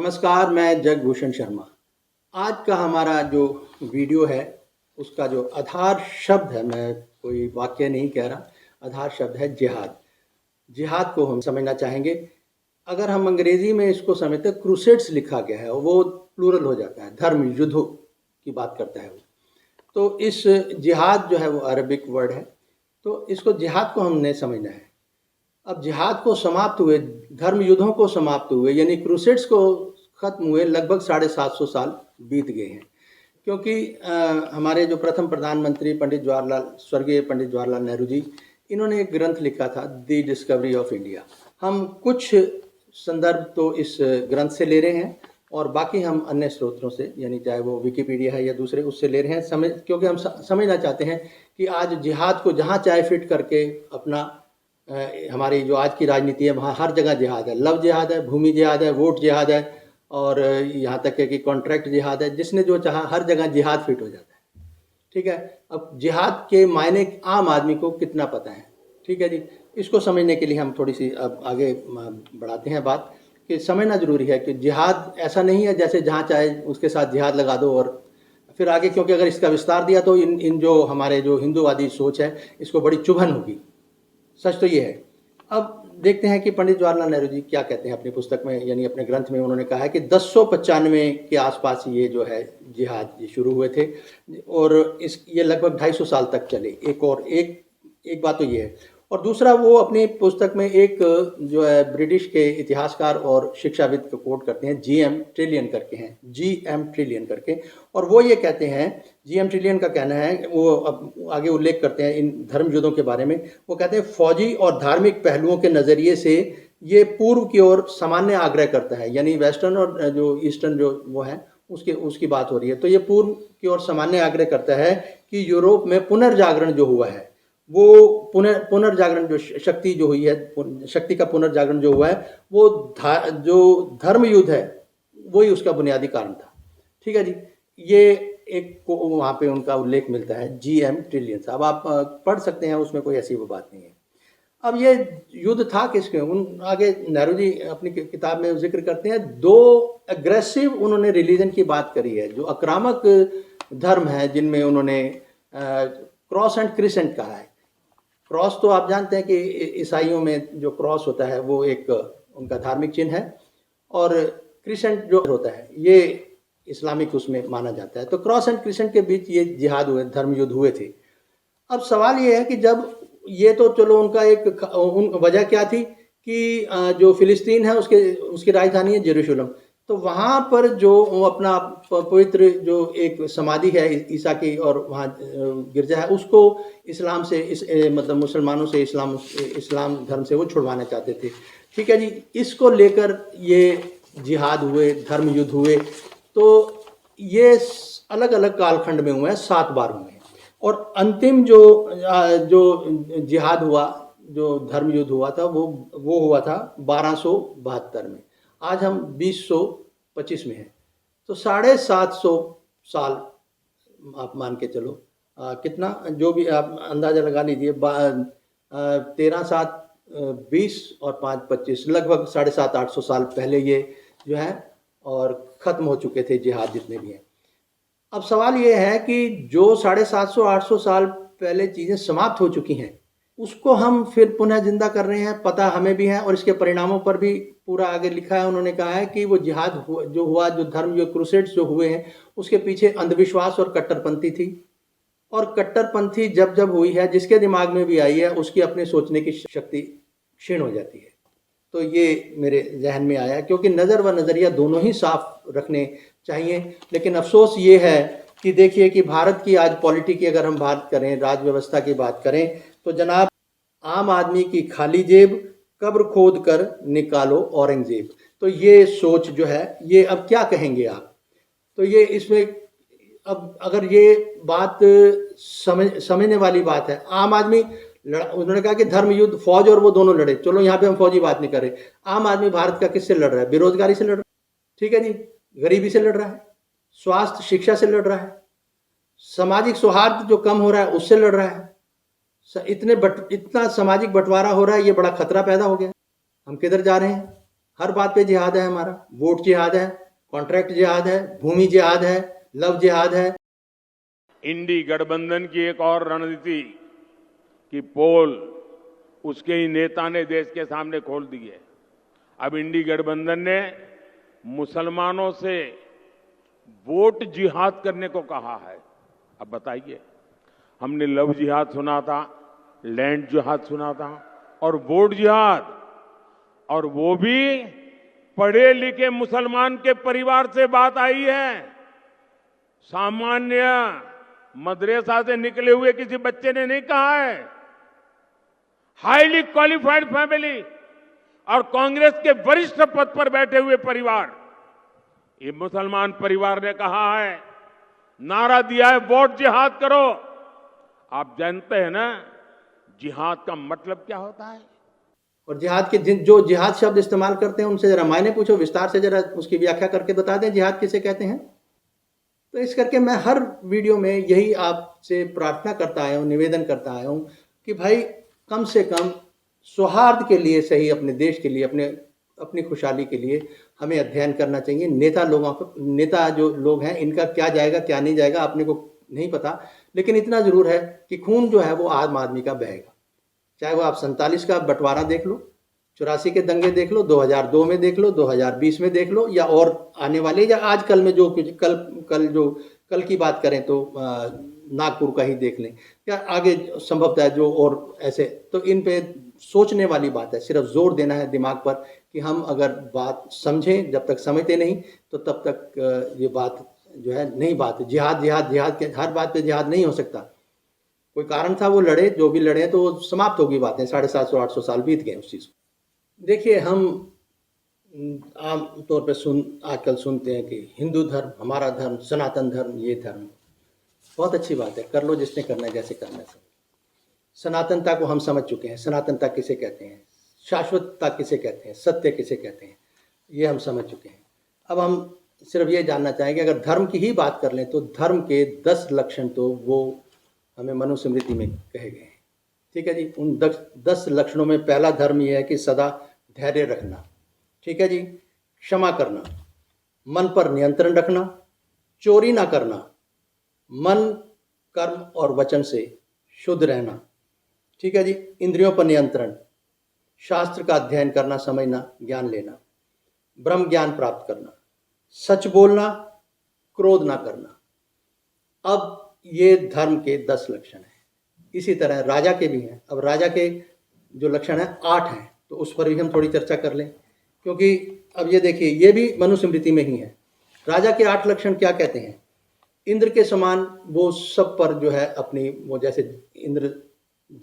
नमस्कार, मैं जगभूषण शर्मा। आज का हमारा जो वीडियो है, उसका जो आधार शब्द है, मैं कोई वाक्य नहीं कह रहा, आधार शब्द है जिहाद। जिहाद को हम समझना चाहेंगे। अगर हम अंग्रेज़ी में इसको समझते हैं, क्रूसेड्स लिखा गया है, वो प्लूरल हो जाता है, धर्म युद्धों की बात करता है वो। तो इस जिहाद जो है वो अरबिक वर्ड है, तो इसको जिहाद को हमने समझना है। अब जिहाद को समाप्त हुए, धर्म युद्धों को समाप्त हुए, यानी क्रूसेड्स को ख़त्म हुए लगभग 750 साल बीत गए हैं। क्योंकि हमारे जो प्रथम प्रधानमंत्री स्वर्गीय पंडित जवाहरलाल नेहरू जी, इन्होंने एक ग्रंथ लिखा था, द डिस्कवरी ऑफ इंडिया। हम कुछ संदर्भ तो इस ग्रंथ से ले रहे हैं और बाकी हम अन्य स्रोतों से, यानी चाहे वो विकिपीडिया है या दूसरे, उससे ले रहे हैं। क्योंकि हम समझना चाहते हैं कि आज जिहाद को जहाँ चाहे फिट करके अपना हमारी जो आज की राजनीति है, वहाँ हर जगह जिहाद है। लव जिहाद है, भूमि जिहाद है, वोट जिहाद है, और यहाँ तक है कि कॉन्ट्रैक्ट जिहाद है। जिसने जो चाहा हर जगह जिहाद फिट हो जाता है। ठीक है। अब जिहाद के मायने आम आदमी को कितना पता है? ठीक है जी। इसको समझने के लिए हम थोड़ी सी अब आगे बढ़ाते हैं बात, कि समझना ज़रूरी है कि जिहाद ऐसा नहीं है जैसे जहाँ चाहे उसके साथ जिहाद लगा दो और फिर आगे, क्योंकि अगर इसका विस्तार दिया तो इन जो हमारे जो हिंदूवादी सोच है, इसको बड़ी चुभन होगी। सच तो ये है। अब देखते हैं कि पंडित जवाहरलाल नेहरू जी क्या कहते हैं अपनी पुस्तक में, यानी अपने ग्रंथ में। उन्होंने कहा है कि 1095 के आसपास ये जो है जिहाद ये शुरू हुए थे और ये लगभग 250 साल तक चले। एक बात तो ये है। और दूसरा, वो अपनी पुस्तक में एक जो है ब्रिटिश के इतिहासकार और शिक्षाविद को कोट करते हैं, जीएम ट्रिलियन करके। और वो ये कहते हैं, जीएम ट्रिलियन का कहना है, वो अब आगे उल्लेख करते हैं इन धर्म युद्धों के बारे में। वो कहते हैं फौजी और धार्मिक पहलुओं के नज़रिए से ये पूर्व की ओर सामान्य आग्रह करता है, यानी वेस्टर्न और जो ईस्टर्न जो वो है उसकी बात हो रही है। तो ये पूर्व की ओर सामान्य आग्रह करता है कि यूरोप में पुनर्जागरण जो हुआ है, वो पुनर्जागरण जो शक्ति जो हुई है, शक्ति का पुनर्जागरण जो हुआ है, वो जो धर्म युद्ध है, वही उसका बुनियादी कारण था। ठीक है जी। ये एक को वहाँ पे उनका उल्लेख मिलता है, जीएम ट्रिलियन साहब, आप पढ़ सकते हैं, उसमें कोई ऐसी वो बात नहीं है। अब ये युद्ध था किसके? आगे नेहरू जी अपनी किताब में जिक्र करते हैं, दो एग्रेसिव उन्होंने रिलीजन की बात करी है, जो आक्रामक धर्म है, जिनमें उन्होंने क्रॉस एंड क्रिसेंट कहा है। क्रॉस तो आप जानते हैं कि ईसाइयों में जो क्रॉस होता है वो एक उनका धार्मिक चिन्ह है, और क्रिसेंट जो होता है ये इस्लामिक उसमें माना जाता है। तो क्रॉस एंड क्रिसेंट के बीच ये जिहाद हुए, धर्म युद्ध हुए थे। अब सवाल ये है कि जब ये तो चलो उनका एक वजह क्या थी कि जो फिलिस्तीन है उसकी राजधानी है जेरूशलम। तो वहाँ पर जो अपना पवित्र जो एक समाधि है ईसा की, और वहाँ गिरजा है, उसको इस्लाम से मतलब मुसलमानों से इस्लाम धर्म से वो छुड़वाना चाहते थे। ठीक है जी। इसको लेकर ये जिहाद हुए, धर्म युद्ध हुए। तो ये अलग अलग कालखंड में हुए हैं, 7 बार हुए हैं। और अंतिम जो जिहाद हुआ, जो धर्म युद्ध हुआ था, वो हुआ था 1272 में। आज हम 2025 में हैं, तो 750 साल आप मान के चलो, कितना जो भी आप अंदाज़ा लगा लीजिए, 13 7 20 और 5 25, लगभग 750-800 साल पहले ये जो है और ख़त्म हो चुके थे जिहाद जितने भी हैं। अब सवाल ये है कि जो 750-800 साल पहले चीज़ें समाप्त हो चुकी हैं, उसको हम फिर पुनः जिंदा कर रहे हैं, पता हमें भी है, और इसके परिणामों पर भी पूरा आगे लिखा है। उन्होंने कहा है कि वो जिहाद जो हुआ, जो धर्म, जो क्रूसेड्स जो हुए हैं, उसके पीछे अंधविश्वास और कट्टरपंथी थी। और कट्टरपंथी जब जब हुई है, जिसके दिमाग में भी आई है, उसकी अपने सोचने की शक्ति क्षीण हो जाती है। तो ये मेरे जहन में आया, क्योंकि नज़र व नज़रिया दोनों ही साफ रखने चाहिए। लेकिन अफसोस ये है कि देखिए कि भारत की आज पॉलिटी की अगर हम बात करें, राज व्यवस्था की बात करें, तो जनाब, आम आदमी की खाली जेब, कब्र खोद कर निकालो औरंगजेब। तो ये सोच जो है, ये अब क्या कहेंगे आप? तो ये इसमें अब अगर ये बात समझने वाली बात है, आम आदमी उन्होंने कहा कि धर्म युद्ध, फौज और वो दोनों लड़े। चलो यहाँ पे हम फौजी बात नहीं कर रहे। आम आदमी भारत का किससे लड़ रहा है? बेरोजगारी से लड़ रहा है। ठीक है जी। गरीबी से लड़ रहा है, स्वास्थ्य शिक्षा से लड़ रहा है, सामाजिक सौहार्द जो कम हो रहा है उससे लड़ रहा है। इतना सामाजिक बंटवारा हो रहा है, ये बड़ा खतरा पैदा हो गया। हम किधर जा रहे हैं? हर बात पे जिहाद है हमारा। वोट जिहाद है, कॉन्ट्रैक्ट जिहाद है, भूमि जिहाद है, लव जिहाद है। इंडी गठबंधन की एक और रणनीति की पोल उसके ही नेता ने देश के सामने खोल दी है। अब इंडी गठबंधन ने मुसलमानों से वोट जिहाद करने को कहा है। अब बताइए, हमने लव जिहाद सुना था, लैंड जिहाद सुना था, और वोट जिहाद, और वो भी पढ़े लिखे मुसलमान के परिवार से बात आई है। सामान्य मदरसा से निकले हुए किसी बच्चे ने नहीं कहा है। हाईली क्वालिफाइड फैमिली और कांग्रेस के वरिष्ठ पद पर बैठे हुए परिवार, ये मुसलमान परिवार ने कहा है, नारा दिया है, वोट जिहाद करो। आप जानते हैं ना जिहाद का मतलब क्या होता है? और जिहाद के जो जिहाद शब्द इस्तेमाल करते हैं उनसे जरा मायने पूछो, विस्तार से जरा उसकी व्याख्या करके बता दें जिहाद किसे कहते हैं। तो इस करके मैं हर वीडियो में यही आपसे प्रार्थना करता आया हूँ, निवेदन करता आया हूँ कि भाई कम से कम सौहार्द के लिए सही, अपने देश के लिए, अपनी खुशहाली के लिए हमें अध्ययन करना चाहिए। नेता जो लोग हैं इनका क्या जाएगा क्या नहीं जाएगा अपने को नहीं पता, लेकिन इतना जरूर है कि खून जो है वो आम आदमी का बहेगा। चाहे वो आप 47 का बंटवारा देख लो, 84 के दंगे देख लो, 2002 में देख लो, 2020 में देख लो, या और आने वाले, या आज कल में जो कल की बात करें तो नागपुर का ही देख लें, या आगे संभवतः जो और ऐसे। तो इन पे सोचने वाली बात है, सिर्फ जोर देना है दिमाग पर कि हम अगर बात समझें, जब तक समझते नहीं तो तब तक ये बात जो है नहीं बात। जिहाद के हर बात पे जिहाद नहीं हो सकता। कोई कारण था वो लड़े, जो भी लड़े तो वो समाप्त होगी बातें। 750-800 साल बीत गए उस चीज़ को। देखिए, हम आम तौर पे आजकल सुनते हैं कि हिंदू धर्म, हमारा धर्म, सनातन धर्म, ये धर्म। बहुत अच्छी बात है, कर लो जिसने करना है, जैसे करना है। सनातनता को हम समझ चुके हैं। सनातनता किसे कहते हैं, शाश्वतता किसे कहते हैं, सत्य किसे कहते हैं, ये हम समझ चुके हैं। अब हम सिर्फ ये जानना चाहेंगे, अगर धर्म की ही बात कर लें तो धर्म के 10 लक्षण तो वो हमें मनुस्मृति में कहे गए हैं। ठीक है जी। उन 10 लक्षणों में पहला धर्म यह है कि सदा धैर्य रखना। ठीक है जी। क्षमा करना, मन पर नियंत्रण रखना, चोरी ना करना, मन, कर्म और वचन से शुद्ध रहना। ठीक है जी। इंद्रियों पर नियंत्रण, शास्त्र का अध्ययन करना, समझना, ज्ञान लेना, ब्रह्म ज्ञान प्राप्त करना, सच बोलना, क्रोध ना करना। अब ये धर्म के 10 लक्षण हैं। इसी तरह राजा के भी हैं। अब राजा के जो लक्षण हैं 8 हैं, तो उस पर भी हम थोड़ी चर्चा कर लें, क्योंकि अब ये देखिए, ये भी मनुस्मृति में ही है। राजा के 8 लक्षण क्या कहते हैं? इंद्र के समान वो सब पर जो है अपनी, वो जैसे इंद्र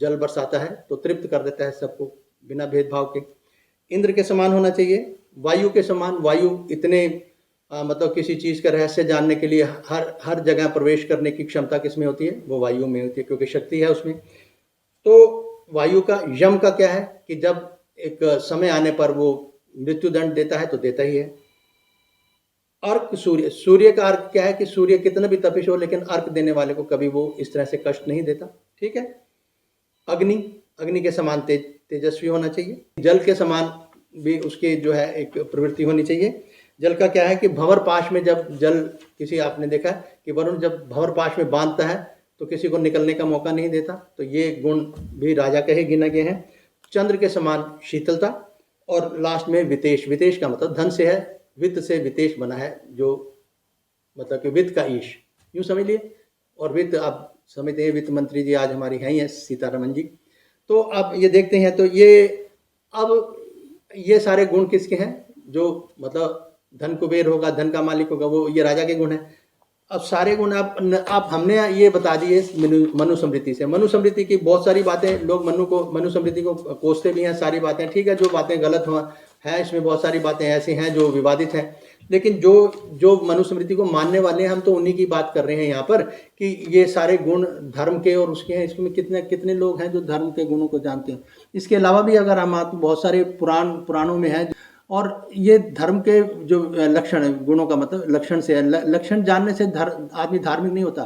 जल बरसाता है तो तृप्त कर देता है सबको बिना भेदभाव के। इंद्र के समान होना चाहिए। वायु के समान, वायु इतने मतलब किसी चीज़ का रहस्य जानने के लिए हर जगह प्रवेश करने की क्षमता किसमें होती है? वो वायु में होती है, क्योंकि शक्ति है उसमें। तो वायु का, यम का क्या है कि जब एक समय आने पर वो मृत्युदंड देता है तो देता ही है। अर्क, सूर्य का अर्क क्या है कि सूर्य कितना भी तपिश हो लेकिन अर्क देने वाले को कभी वो इस तरह से कष्ट नहीं देता। ठीक है। अग्नि के समान तेजस्वी होना चाहिए। जल के समान भी उसकी जो है एक प्रवृत्ति होनी चाहिए। जल का क्या है कि भंवर पाश में जब जल किसी, आपने देखा कि वरुण जब भंवर पाश में बांधता है तो किसी को निकलने का मौका नहीं देता। तो ये गुण भी राजा के ही गिने गए हैं। चंद्र के समान शीतलता, और लास्ट में वितेश। वितेश का मतलब धन से है, वित्त से वितेश बना है, जो मतलब कि वित्त का ईश, यूँ समझ लिए। और वित्त आप समझते हैं, वित्त मंत्री जी आज हमारी हैं ही है, सीतारमन जी। तो अब ये देखते हैं तो ये सारे गुण किसके हैं? जो मतलब धन कुबेर होगा, धन का मालिक होगा, वो ये राजा के गुण हैं। अब सारे गुण आप हमने ये बता दिए मनुस्मृति से। मनुस्मृति की बहुत सारी बातें, लोग मनुस्मृति को कोसते भी हैं, सारी बातें ठीक है। जो बातें गलत हैं इसमें बहुत सारी बातें ऐसी हैं जो विवादित हैं, लेकिन जो मनुस्मृति को मानने वाले हैं, हम तो उन्हीं की बात कर रहे हैं यहाँ पर कि ये सारे गुण धर्म के और उसके हैं। इसमें कितने लोग हैं जो धर्म के गुणों को जानते हैं। इसके अलावा भी अगर हम बहुत सारे पुराणों में हैं, और ये धर्म के जो लक्षण है, गुणों का मतलब लक्षण से है। लक्षण जानने से आदमी धार्मिक नहीं होता।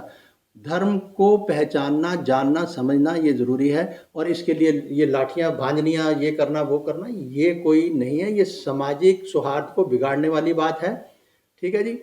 धर्म को पहचानना, जानना, समझना ये ज़रूरी है। और इसके लिए ये लाठियाँ भांजनियाँ, ये करना वो करना, ये कोई नहीं है। ये सामाजिक सौहार्द को बिगाड़ने वाली बात है। ठीक है जी।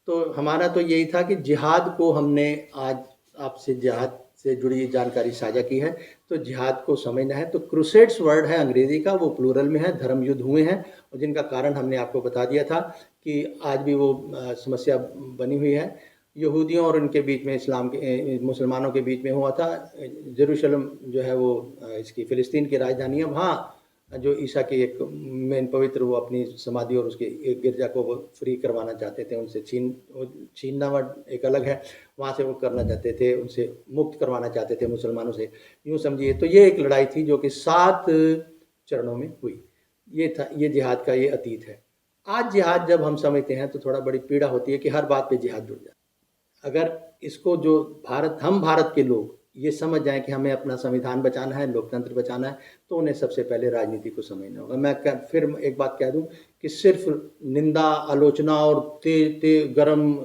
तो हमारा तो यही था कि जिहाद को हमने आज आपसे जिहाद से जुड़ी जानकारी साझा की है। तो जिहाद को समझना है तो क्रूसेड्स वर्ड है अंग्रेज़ी का, वो प्लूरल में है। धर्म युद्ध हुए हैं और जिनका कारण हमने आपको बता दिया था कि आज भी वो समस्या बनी हुई है। यहूदियों और उनके बीच में, इस्लाम के मुसलमानों के बीच में हुआ था। जेरूशलम जो है वो इसकी फ़िलिस्तीन की राजधानी है। वहाँ जो ईसा की एक मेन पवित्र, वो अपनी समाधि और उसके एक गिरजा को वो फ्री करवाना चाहते थे, उनसे छीनना वर्ड एक अलग है, वहाँ से वो करना चाहते थे, उनसे मुक्त करवाना चाहते थे मुसलमानों से, यूँ समझिए। तो ये एक लड़ाई थी जो कि 7 चरणों में हुई। ये था, ये जिहाद का ये अतीत है। आज जिहाद जब हम समझते हैं तो थोड़ा बड़ी पीड़ा होती है कि हर बात पे जिहाद जुड़ जाए। अगर इसको जो हम भारत के लोग ये समझ जाएं कि हमें अपना संविधान बचाना है, लोकतंत्र बचाना है, तो उन्हें सबसे पहले राजनीति को समझना होगा। मैं फिर एक बात कह दूं कि सिर्फ निंदा, आलोचना और गरम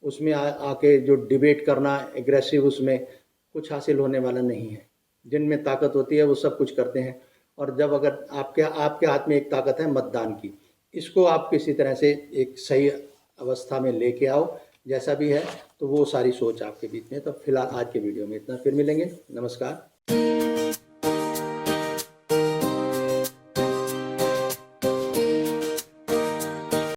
उसमें आके जो डिबेट करना, एग्रेसिव, उसमें कुछ हासिल होने वाला नहीं है। जिनमें ताकत होती है वो सब कुछ करते हैं। और जब अगर आपके हाथ में एक ताकत है मतदान की, इसको आप किसी तरह से एक सही अवस्था में लेके आओ, जैसा भी है। तो वो सारी सोच आपके बीच में। तो फिलहाल आज के वीडियो में इतना, फिर मिलेंगे। नमस्कार।